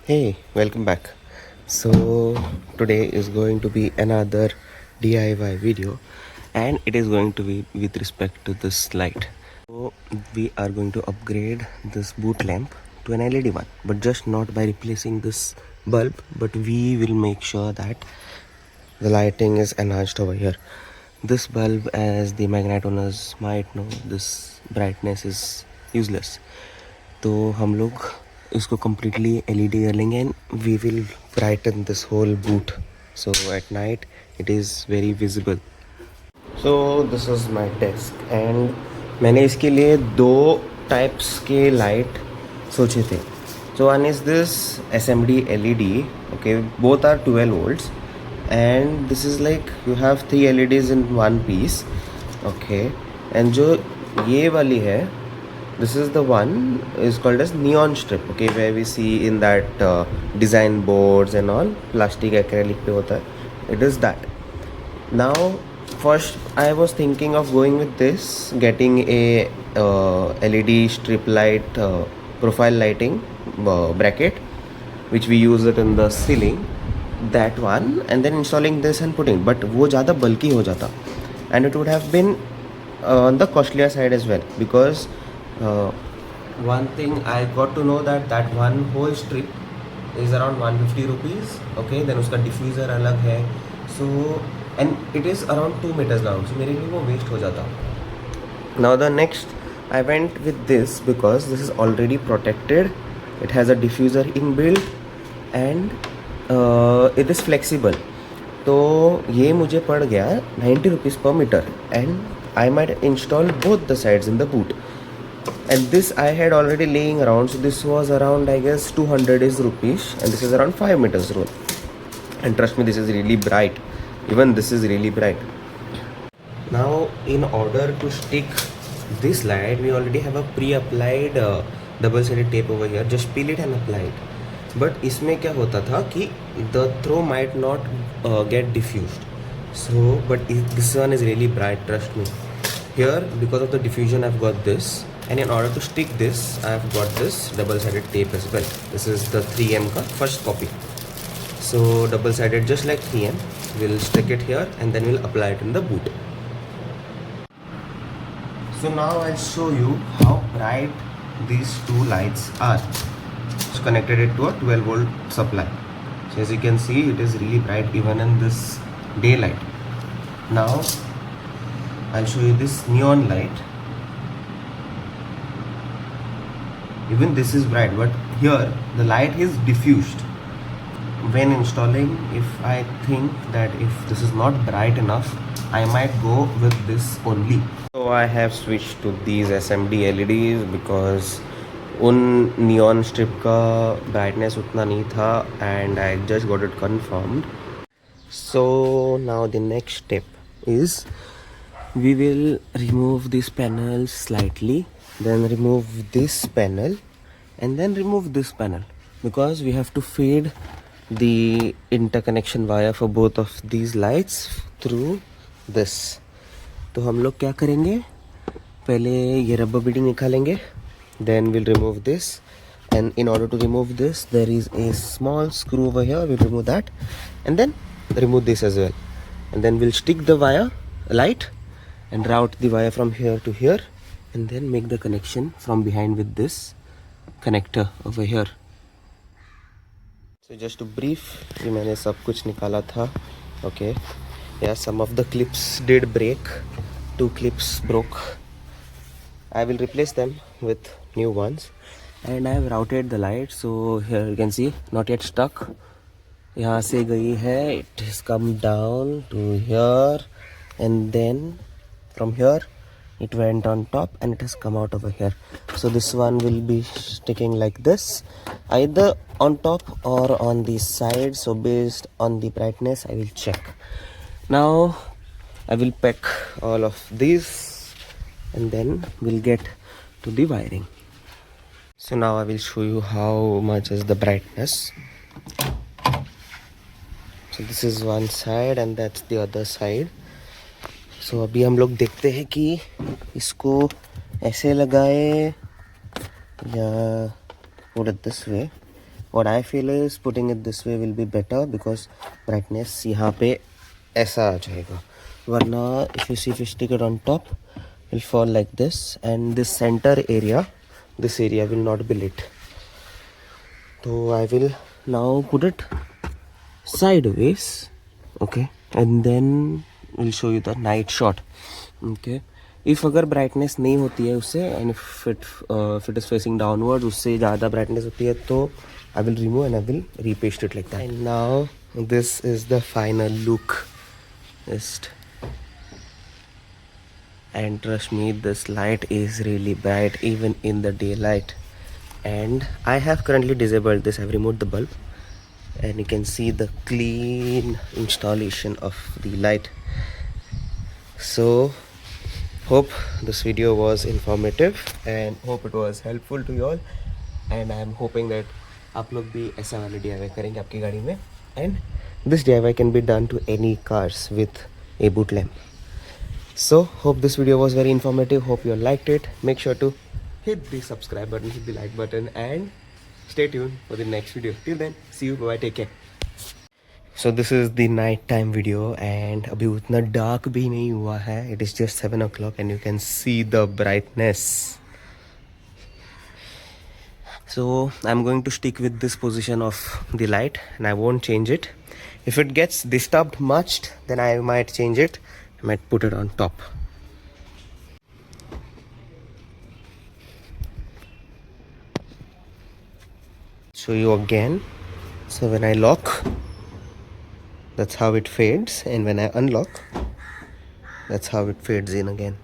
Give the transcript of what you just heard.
Hey, welcome back. So, today is going to be another DIY video, and it is going to be with respect to this light. So, we are going to upgrade this boot lamp to an LED one, but just not by replacing this bulb, but we will make sure that the lighting is enhanced over here. This bulb, as the Magnite owners might know, this brightness is useless. तो हम लोग इसको completely LED कर लेंगे and we will brighten this whole boot. So at night it is very visible. So this is my desk and मैंने इसके लिए दो types के light सोचे थे. So one is this SMD LED. Okay, both are 12 volts. And this is like you have 3 LEDs in one piece. Okay, and जो ये वाली है, this is the one is called as neon strip. Okay, where we see in that design boards and all, plastic acrylic पे होता है. It is that. Now first I was thinking of going with this, getting a LED strip light profile lighting bracket, which we use it in the ceiling, that one, and then installing this and putting, but वो ज़्यादा bulky हो जाता, and it would have been on the costlier side as well, because one thing I got to know that one whole strip is around 150 rupees. Okay, then उसका diffuser अलग है, so and it is around 2 meters long, so मेरे लिए वो waste हो जाता. Now the next I went with this because this is already protected. It has a diffuser inbuilt and it is flexible. तो ये मुझे पड़ गया 90 rupees per meter, and I might install both the sides in the boot. And this I had already laying around, so this was around, I guess, 200 rupees, and this is around 5 meters roll. And trust me, this is really bright. Even this is really bright. Now in order to stick this light, we already have a pre-applied double-sided tape over here. Just peel it and apply it. But इसमें क्या होता था कि the throw might not get diffused. So, but this one is really bright, trust me. Here, because of the diffusion, I've got this, and in order to stick this, I've got this double-sided tape as well. This is the 3M का first copy. So double-sided, just like 3M, we'll stick it here and then we'll apply it in the boot. So now I'll show you how bright these two lights are. So connected it to a 12 volt supply. So as you can see, it is really bright even in this daylight. Now I'll show you this neon light. Even this is bright, but here the light is diffused. When installing, if I think that if this is not bright enough, I might go with this only. So I have switched to these SMD LEDs because उन neon strip का brightness उतना नहीं था, and I just got it confirmed. So now the next step is we will remove this panel slightly, then remove this panel, and then remove this panel, because we have to feed the interconnection wire for both of these lights through this. तो हम लोग क्या करेंगे, पहले ये rubber beading निकालेंगे, then we'll remove this, and in order to remove this there is a small screw over here. We'll remove that and then remove this as well, and then we'll stick the wire light and route the wire from here to here, and then make the connection from behind with this connector over here. So just to brief, ये मैंने सब कुछ निकाला था. Okay, yeah, some of the clips did break. 2 clips broke. I will replace them with new ones, and I have routed the light. So here you can see, not yet stuck. यहाँ से गई है, it has come down to here, and then from here it went on top and it has come out over here. So this one will be sticking like this, either on top or on the side. So based on the brightness I will check. Now I will pack all of these and then we'll get to the wiring. So now I will show you how much is the brightness. So this is one side and that's the other side. So अभी हम लोग देखते हैं कि इसको ऐसे लगाए या put it this way. what I feel is putting it this way will be better because brightness यहाँ पे ऐसा आ जाएगा, वरना if you stick it on top will fall like this, and this center area, this area will not be lit. So I will now put it sideways, okay, and then we'll show you the night shot. Okay, if अगर brightness नहीं होती है उससे, and if it is facing downwards, उससे ज़्यादा brightness होती है, तो I will remove and I will repaste it like that. And now this is the final look. And trust me, this light is really bright even in the daylight. And I have currently disabled this. I've removed the bulb, and you can see the clean installation of the light. So hope this video was informative and hope it was helpful to you all, and I am hoping that आप लोग भी ऐसा वाला DIY करेंगे आपकी गाड़ी में. And this DIY can be done to any cars with a boot lamp. So hope this video was very informative. Hope you all liked it. Make sure to hit the subscribe button, hit the like button, and stay tuned for the next video. Till then, see you. Bye bye. Take care. So this is the night time video, and अभी उतना dark भी नहीं हुआ है. It is just 7 o'clock, and you can see the brightness. So I'm going to stick with this position of the light, and I won't change it. If it gets disturbed much, then I might change it. I might put it on top. Show you again. So when I lock, that's how it fades, and when I unlock, that's how it fades in again.